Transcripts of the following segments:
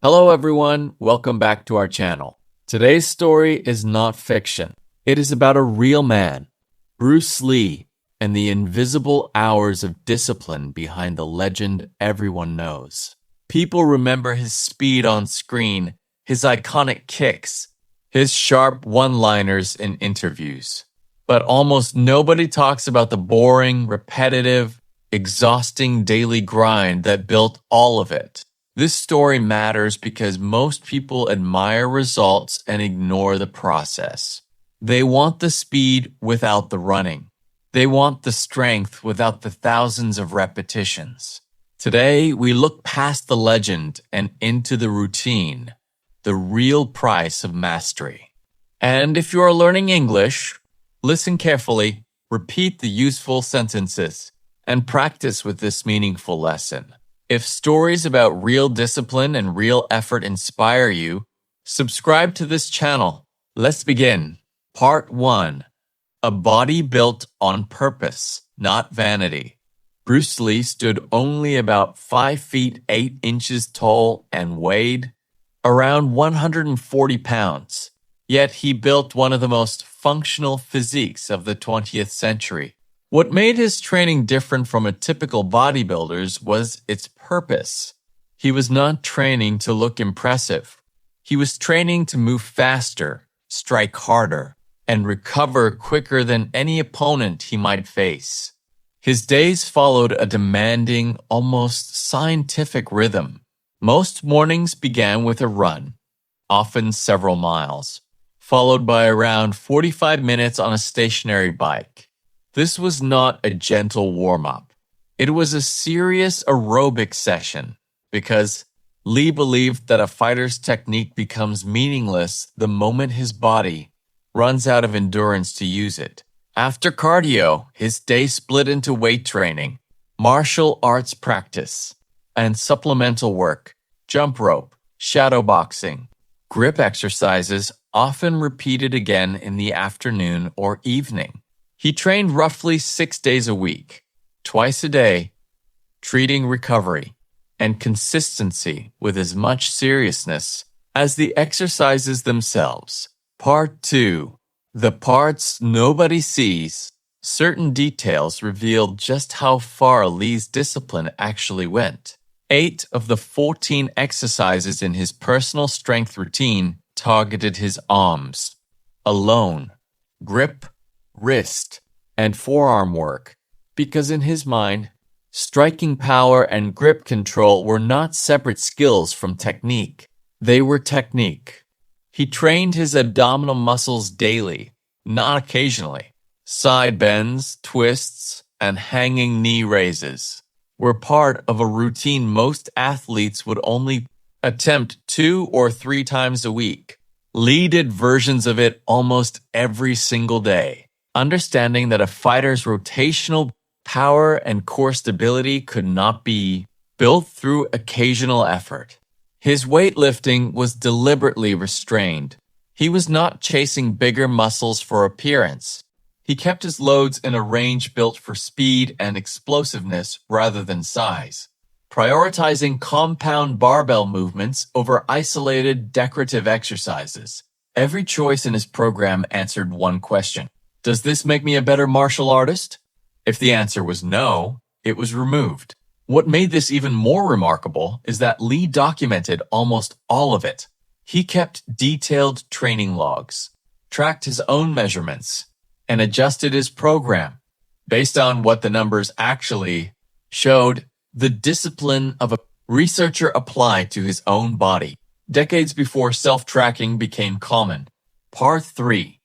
Hello everyone, welcome back to our channel. Today's story is not fiction. It is about a real man, Bruce Lee, and the invisible hours of discipline behind the legend everyone knows. People remember his speed on screen, his iconic kicks, his sharp one-liners in interviews. But almost nobody talks about the boring, repetitive, exhausting daily grind that built all of it. This story matters because most people admire results and ignore the process. They want the speed without the running. They want the strength without the thousands of repetitions. Today, we look past the legend and into the routine, the real price of mastery. And if you are learning English, listen carefully, repeat the useful sentences, and practice with this meaningful lesson. If stories about real discipline and real effort inspire you, subscribe to this channel. Let's begin. Part 1. A body built on purpose, not vanity. Bruce Lee stood only about 5 feet 8 inches tall and weighed around 140 pounds. Yet he built one of the most functional physiques of the 20th century. What made his training different from a typical bodybuilder's was its purpose. He was not training to look impressive. He was training to move faster, strike harder, and recover quicker than any opponent he might face. His days followed a demanding, almost scientific rhythm. Most mornings began with a run, often several miles, followed by around 45 minutes on a stationary bike. This was not a gentle warm-up. It was a serious aerobic session because Lee believed that a fighter's technique becomes meaningless the moment his body runs out of endurance to use it. After cardio, his day split into weight training, martial arts practice, and supplemental work, jump rope, shadow boxing, grip exercises, often repeated again in the afternoon or evening. He trained roughly 6 days a week, twice a day, treating recovery and consistency with as much seriousness as the exercises themselves. Part 2. The parts nobody sees. Certain details revealed just how far Lee's discipline actually went. 8 of the 14 exercises in his personal strength routine targeted his arms alone. Grip, wrist, and forearm work, because in his mind, striking power and grip control were not separate skills from technique. They were technique. He trained his abdominal muscles daily, not occasionally. Side bends, twists, and hanging knee raises were part of a routine most athletes would only attempt 2 or 3 times a week. Lee did versions of it almost every single day, understanding that a fighter's rotational power and core stability could not be built through occasional effort. His weightlifting was deliberately restrained. He was not chasing bigger muscles for appearance. He kept his loads in a range built for speed and explosiveness rather than size, prioritizing compound barbell movements over isolated decorative exercises. Every choice in his program answered one question. Does this make me a better martial artist? If the answer was no, it was removed. What made this even more remarkable is that Lee documented almost all of it. He kept detailed training logs, tracked his own measurements, and adjusted his program based on what the numbers actually showed. The discipline of a researcher applied to his own body, decades before self-tracking became common. Part 3.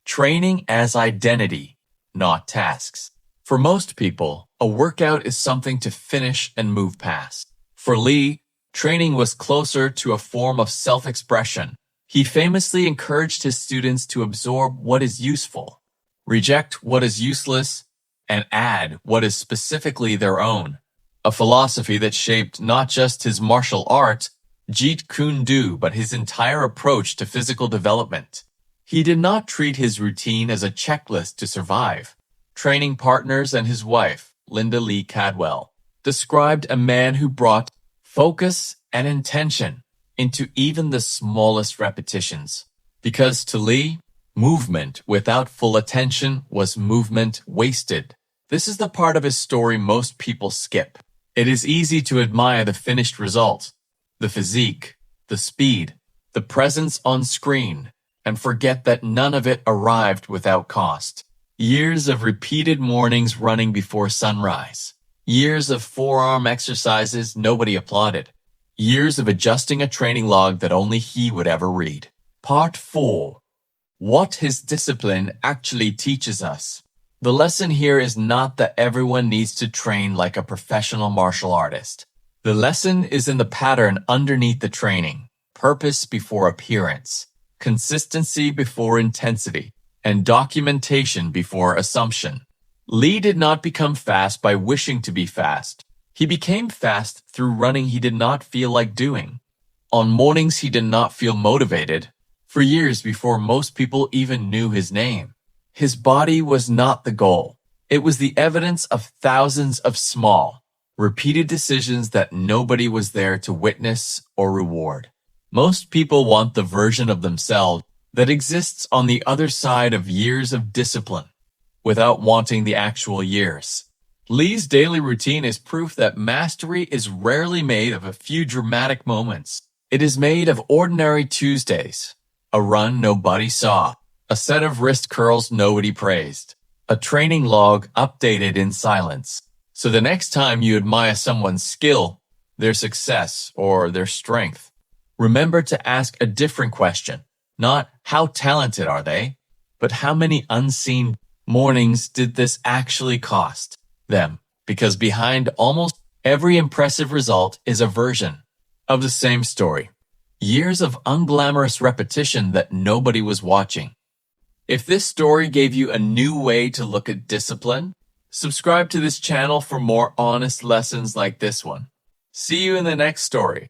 Training as identity, not tasks. For most people, a workout is something to finish and move past. For Lee, training was closer to a form of self-expression. He famously encouraged his students to absorb what is useful, reject what is useless, and add what is specifically their own. A philosophy that shaped not just his martial art, Jeet Kune Do, but his entire approach to physical development. He did not treat his routine as a checklist to survive. Training partners and his wife, Linda Lee Cadwell, described a man who brought focus and intention into even the smallest repetitions. Because to Lee, movement without full attention was movement wasted. This is the part of his story most people skip. It is easy to admire the finished result, the physique, the speed, the presence on screen, and forget that none of it arrived without cost. Years of repeated mornings running before sunrise. Years of forearm exercises nobody applauded. Years of adjusting a training log that only he would ever read. Part 4. What his discipline actually teaches us. The lesson here is not that everyone needs to train like a professional martial artist. The lesson is in the pattern underneath the training. Purpose before appearance. Consistency before intensity. And documentation before assumption. Lee did not become fast by wishing to be fast. He became fast through running he did not feel like doing. On mornings he did not feel motivated. For years before most people even knew his name. His body was not the goal. It was the evidence of thousands of small, repeated decisions that nobody was there to witness or reward. Most people want the version of themselves that exists on the other side of years of discipline, without wanting the actual years. Lee's daily routine is proof that mastery is rarely made of a few dramatic moments. It is made of ordinary Tuesdays, a run nobody saw, a set of wrist curls nobody praised, a training log updated in silence. So the next time you admire someone's skill, their success, or their strength, remember to ask a different question. Not how talented are they, but how many unseen mornings did this actually cost them? Because behind almost every impressive result is a version of the same story. Years of unglamorous repetition that nobody was watching. If this story gave you a new way to look at discipline, subscribe to this channel for more honest lessons like this one. See you in the next story.